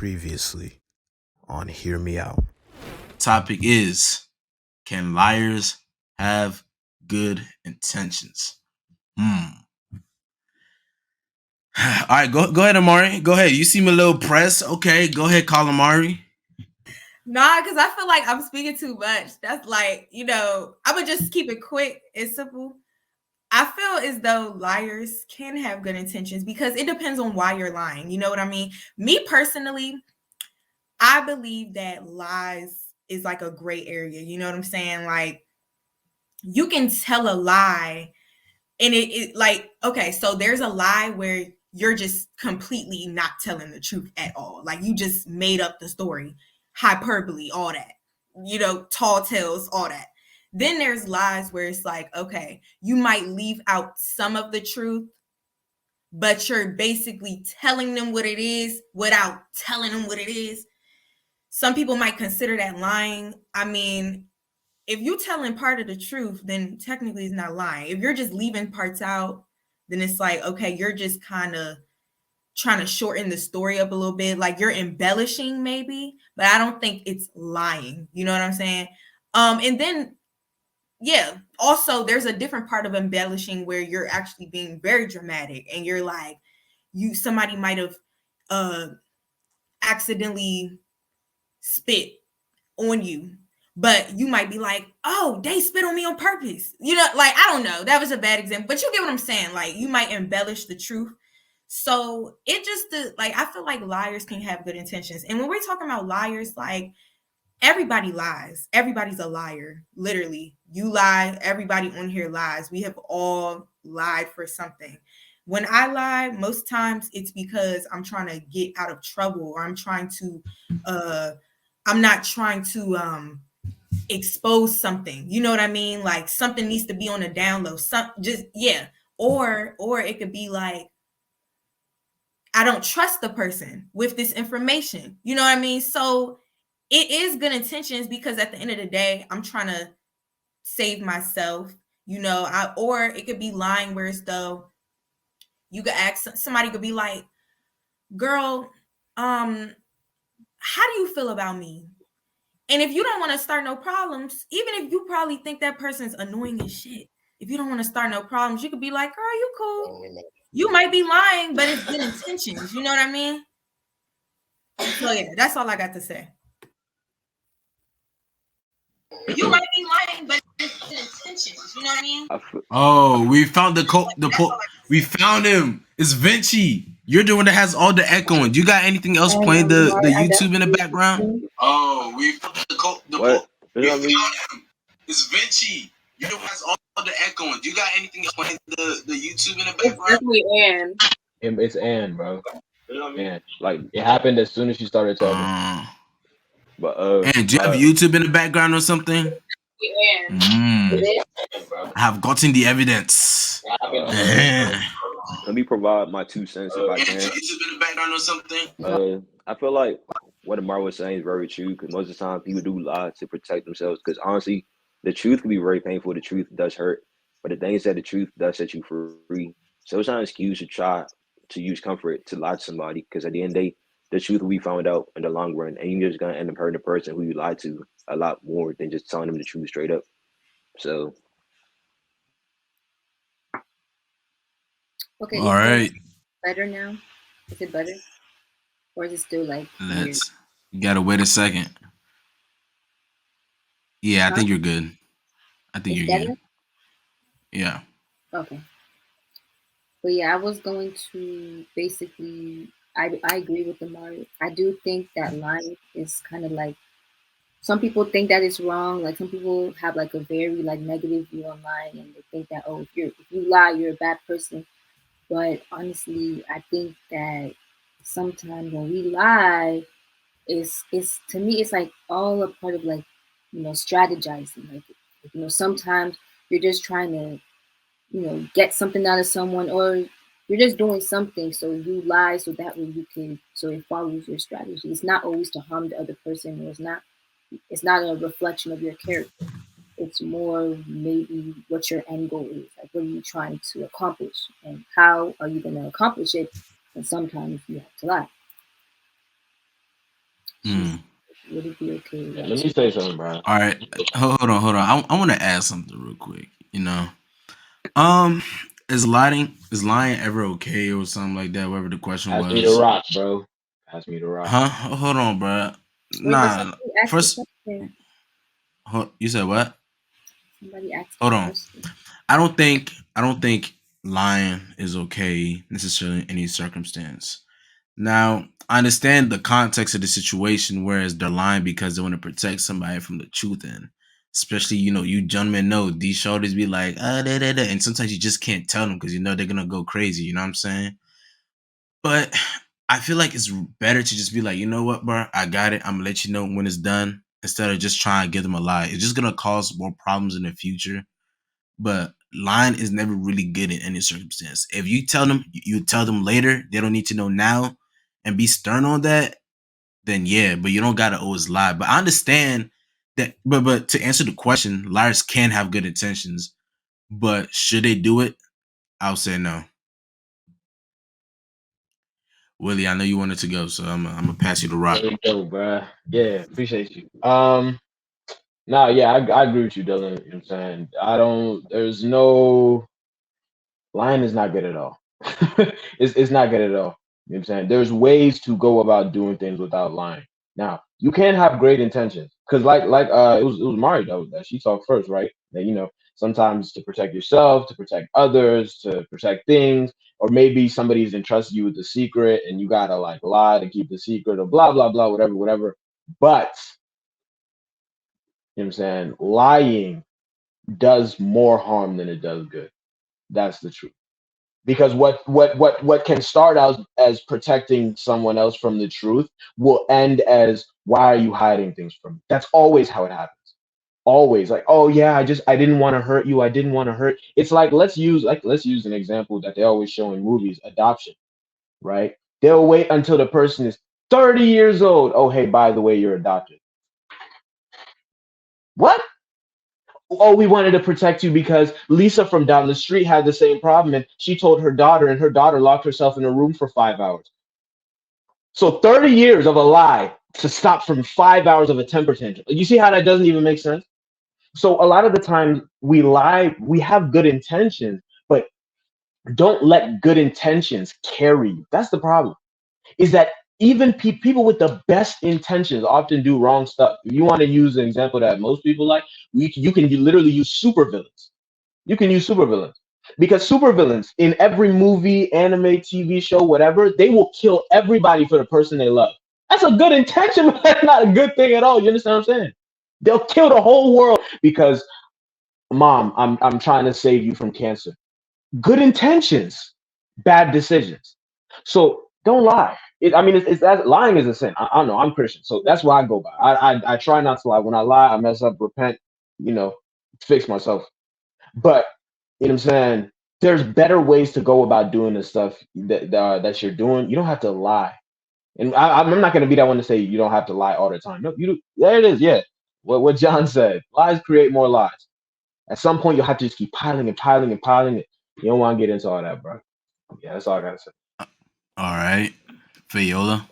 previously on Hear Me Out. Topic is, can liars have good intentions? All right, go ahead, Amari. Go ahead. You seem a little pressed. Okay, go ahead, call Amari. Nah, because I feel like I'm speaking too much. That's like, I'm going to just keep it quick and simple. I feel as though liars can have good intentions because it depends on why you're lying. You know what I mean? Me personally, I believe that lies is like a gray area. You know what I'm saying? Like, you can tell a lie and it like, okay, so there's a lie where you're just completely not telling the truth at all. Like, you just made up the story, hyperbole, all that, tall tales, all that. Then there's lies where it's like, okay, you might leave out some of the truth, but you're basically telling them what it is without telling them what it is. Some people might consider that lying. I mean, if you're telling part of the truth, then technically it's not lying. If you're just leaving parts out, then it's like, okay, you're just kind of trying to shorten the story up a little bit. Like, you're embellishing maybe, but I don't think it's lying. You know what I'm saying? And then, yeah, also there's a different part of embellishing where you're actually being very dramatic and you're like, somebody might have accidentally spit on you, but you might be like, oh, they spit on me on purpose. Like, I don't know. That was a bad example, but you get what I'm saying. Like, you might embellish the truth. So it just, like, I feel like liars can have good intentions. And when we're talking about liars, like, everybody lies. Everybody's a liar. Literally, you lie. Everybody on here lies. We have all lied for something. When I lie, most times it's because I'm trying to get out of trouble, or I'm not trying to expose something. You know what I mean? Like, something needs to be on the down low. Or it could be like, I don't trust the person with this information. You know what I mean? So it is good intentions because at the end of the day, I'm trying to save myself. Or it could be lying where it's though you could ask somebody, could be like, girl, how do you feel about me? And if you don't want to start no problems, even if you probably think that person's annoying as shit, if you don't want to start no problems, you could be like, girl, you cool. You might be lying, but it's good intentions. You know what I mean? So yeah, that's all I got to say. You might be lying, but it's good intentions. You know what I mean? Oh, we found we found him. It's Vinci. You're the one that has all the echoing. Do you got anything else playing the YouTube in the background? Oh, we found What? We found him. It's Vinci. You're the one that has all the echoing. Do you got anything else playing the YouTube in the background? It's definitely Ann. It's Ann, bro. Ann. Like, it happened as soon as she started talking. But and do you have YouTube in the background or something? I have gotten the evidence. Let me provide my 2 cents if I can. YouTube in the background or something? I feel like what Amar was saying is very true, because most of the time people do lie to protect themselves, because honestly, the truth can be very painful. The truth does hurt. But the thing is that the truth does set you free. So it's not an excuse to try to use comfort to lie to somebody, because at the end of the day, the truth will be found out in the long run, and you're just going to end up hurting the person who you lied to a lot more than just telling them the truth straight up. So. Okay. All right. Better now? Is it better? Or is it still like weird? You gotta wait a second. Yeah, I think you're good. I think you're good. Yeah. Okay. But yeah, I was going to basically, I agree with Amari. I do think that lying is kind of like, some people think that it's wrong. Like, some people have like a very like negative view on lying, and they think that, oh, if you lie, you're a bad person. But honestly, I think that sometimes when we lie, it's to me, it's like all a part of like, strategizing. Like, sometimes you're just trying to, get something out of someone, or you're just doing something, so you lie so that way so it follows your strategy. It's not always to harm the other person, or it's not a reflection of your character. It's more maybe what your end goal is. Like, what are you trying to accomplish, and how are you going to accomplish it? And sometimes you have to lie. Would it be okay? Let me say something, bro. All right, hold on. I want to add something real quick. Is lying ever okay or something like that? Whatever the question was. Pass me the rock, bro. Pass me the rock. Huh? Hold on, bro. Nah. First, you said what? Somebody asked. Hold on. I don't think lying is okay necessarily in any circumstance. Now, I understand the context of the situation, whereas they're lying because they want to protect somebody from the truth, and especially, you gentlemen know these shoulders be like, and sometimes you just can't tell them because they're gonna go crazy. You know what I'm saying? But I feel like it's better to just be like, you know what, bro, I got it. I'm gonna let you know when it's done instead of just trying to give them a lie. It's just gonna cause more problems in the future. But lying is never really good in any circumstance. If you tell them, you tell them later, they don't need to know now, and be stern on that, then yeah, but you don't gotta always lie. But I understand that, but to answer the question, liars can have good intentions, but should they do it? I would say no. Willie, I know you wanted to go, so I'm gonna pass you the rock. There you go, bro. Yeah, appreciate you. Nah, yeah, I agree with you, Dylan. You know what I'm saying? There's no, lying is not good at all. It's not good at all. You know what I'm saying? There's ways to go about doing things without lying. Now, you can have great intentions. Because like it was Mari that she talked first, right? That sometimes to protect yourself, to protect others, to protect things, or maybe somebody's entrusted you with the secret and you gotta like lie to keep the secret or blah blah blah, whatever. But you know what I'm saying, lying does more harm than it does good. That's the truth. Because what can start out as protecting someone else from the truth will end as, why are you hiding things from me? That's always how it happens. Always, like, oh yeah, I didn't want to hurt you. I didn't want to hurt. It's like let's use an example that they always show in movies, adoption, right? They'll wait until the person is 30 years old. Oh, hey, by the way, you're adopted. What? Oh, we wanted to protect you because Lisa from down the street had the same problem and she told her daughter, and her daughter locked herself in a room for 5 hours. So 30 years of a lie to stop from 5 hours of a temper tantrum. You see how that doesn't even make sense? So a lot of the time we lie, we have good intentions, but don't let good intentions carry you. That's the problem. Is that even people with the best intentions often do wrong stuff. If you want to use an example that most people like, you can literally use supervillains. You can use supervillains because supervillains in every movie, anime, TV show, whatever, they will kill everybody for the person they love. That's a good intention, but that's not a good thing at all. You understand what I'm saying? They'll kill the whole world because, mom, I'm trying to save you from cancer. Good intentions, bad decisions. So don't lie. It's that lying is a sin. I don't know. I'm Christian, so that's what I go by. I try not to lie. When I lie, I mess up, repent, fix myself. But you know what I'm saying? There's better ways to go about doing the stuff that you're doing. You don't have to lie. And I'm not going to be that one to say you don't have to lie all the time. No, you do. There it is. Yeah. What John said. Lies create more lies. At some point, you'll have to just keep piling and piling and piling it. You don't want to get into all that, bro. Yeah, that's all I got to say. All right. Viola.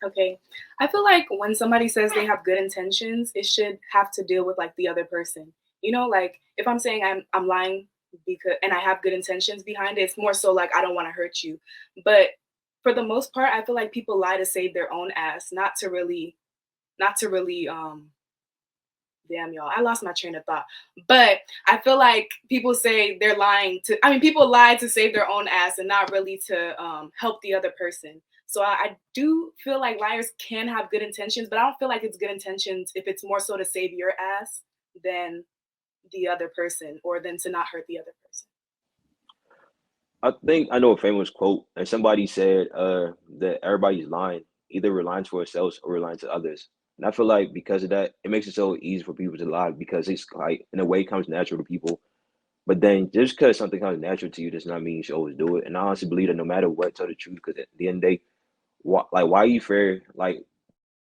Okay. I feel like when somebody says they have good intentions, it should have to deal with like the other person. Like if I'm saying I'm lying because and I have good intentions behind it, it's more so like I don't want to hurt you. But for the most part, I feel like people lie to save their own ass, not to really damn y'all, I lost my train of thought. But I feel like people say they're lying people lie to save their own ass and not really to help the other person. So I do feel like liars can have good intentions, but I don't feel like it's good intentions if it's more so to save your ass than the other person or than to not hurt the other person. I think I know a famous quote, and somebody said that everybody's lying. Either we're lying to ourselves or we're lying to others. And I feel like because of that, it makes it so easy for people to lie because it's like, in a way, it comes natural to people. But then just because something comes natural to you does not mean you should always do it. And I honestly believe that no matter what, tell the truth, because at the end of the day, why are you fair? Like,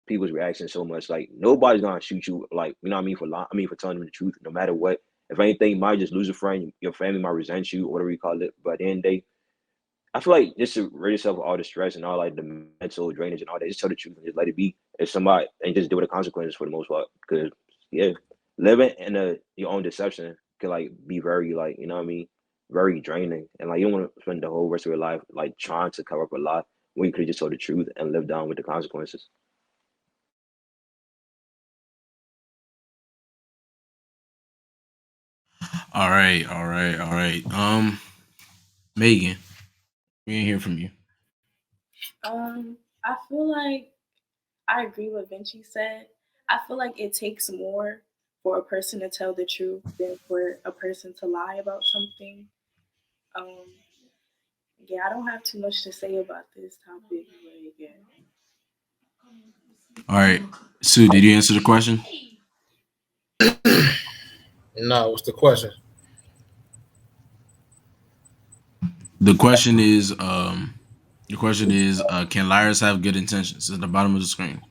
people's reactions so much. Like, nobody's gonna shoot you. Like, you know what I mean, for telling them the truth, no matter what. If anything, you might just lose a friend. Your family might resent you, or whatever you call it. But at the end of the day, I feel like just to rid yourself of all the stress and all like the mental drainage and all that, just tell the truth and just let it be. if somebody and just deal with the consequences for the most part. Because yeah, living in your own deception can like be very like you know what I mean, very draining, and like you don't want to spend the whole rest of your life like trying to cover up a lie when you could just told the truth and live down with the consequences. All right, all right, all right. Megan, we didn't hear from you. I feel like I agree with Vinci said. I feel like it takes more for a person to tell the truth than for a person to lie about something. Um, yeah, I don't have too much to say about this topic, but yeah. All right, Sue, did you answer the question? No, what's the question? The question is, can liars have good intentions? It's at the bottom of the screen.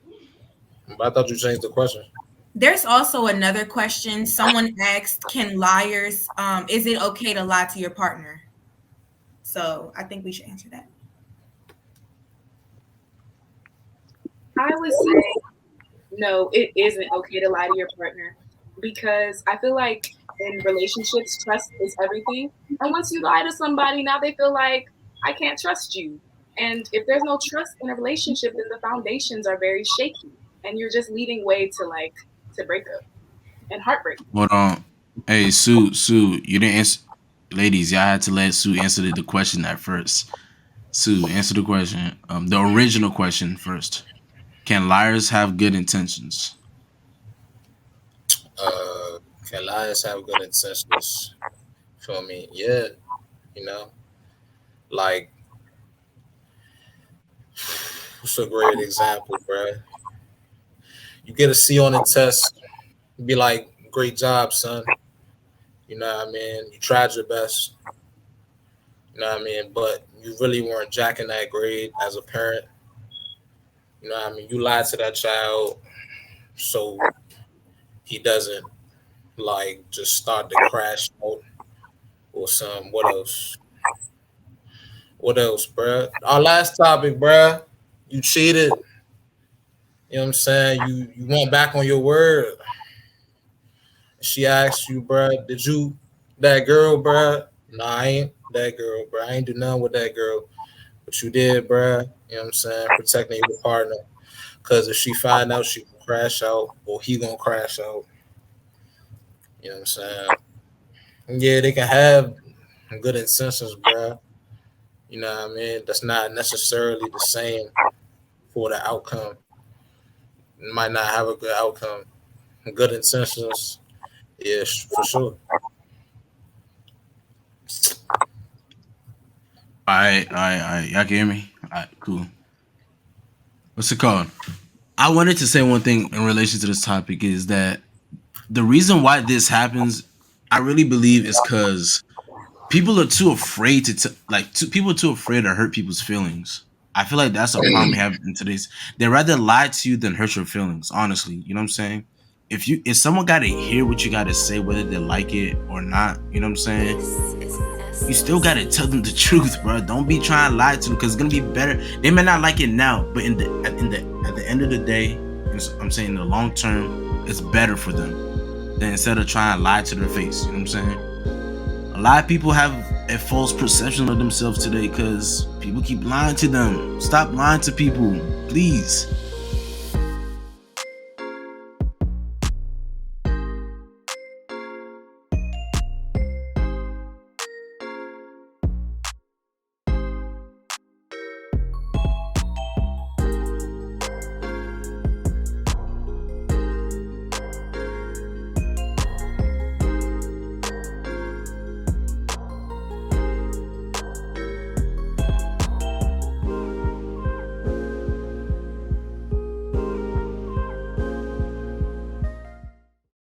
But I thought you changed the question. There's also another question. Someone asked, can liars, is it okay to lie to your partner? So I think we should answer that. I would say no, it isn't okay to lie to your partner because I feel like in relationships, trust is everything. And once you lie to somebody, now they feel like I can't trust you. And if there's no trust in a relationship, then the foundations are very shaky, and you're just leading way to breakup and heartbreak. Hold on. Hey, Sue, you didn't answer. Ladies, y'all had to let Sue answer the question at first. Sue, answer the question. The original question first. Can liars have good intentions? Can liars have good intentions? Feel me? Yeah, you know, like what's a great example, bro? You get a C on the test, you be like, "Great job, son." You know what I mean? You tried your best. You know what I mean? But you really weren't jacking that grade as a parent. You know what I mean? You lied to that child so he doesn't like just start to crash out or some. What else? What else, bruh? Our last topic, bruh. You cheated. You know what I'm saying? You went back on your word. She asked you, bruh, did you that girl, bruh? Nah, I ain't that girl, bruh. I ain't do nothing with that girl. But you did, bruh. You know what I'm saying? Protecting your partner. Because if she find out, she can crash out or he gonna crash out. You know what I'm saying? Yeah, they can have good intentions, bruh. You know what I mean? That's not necessarily the same for the outcome. It might not have a good outcome. Good intentions, yeah, for sure. All right. Y'all can hear me? All right, cool. What's it called? I wanted to say one thing in relation to this topic is that the reason why this happens, I really believe, is because people are too afraid people are too afraid to hurt people's feelings. I feel like that's a problem we have in today's. They'd rather lie to you than hurt your feelings. Honestly, you know what I'm saying? If someone got to hear what you got to say, whether they like it or not, you know what I'm saying? You still got to tell them the truth, bro. Don't be trying to lie to them because it's gonna be better. They may not like it now, but at the end of the day, I'm saying in the long term, it's better for them than instead of trying to lie to their face. You know what I'm saying? A lot of people have a false perception of themselves today because people keep lying to them. Stop lying to people, please.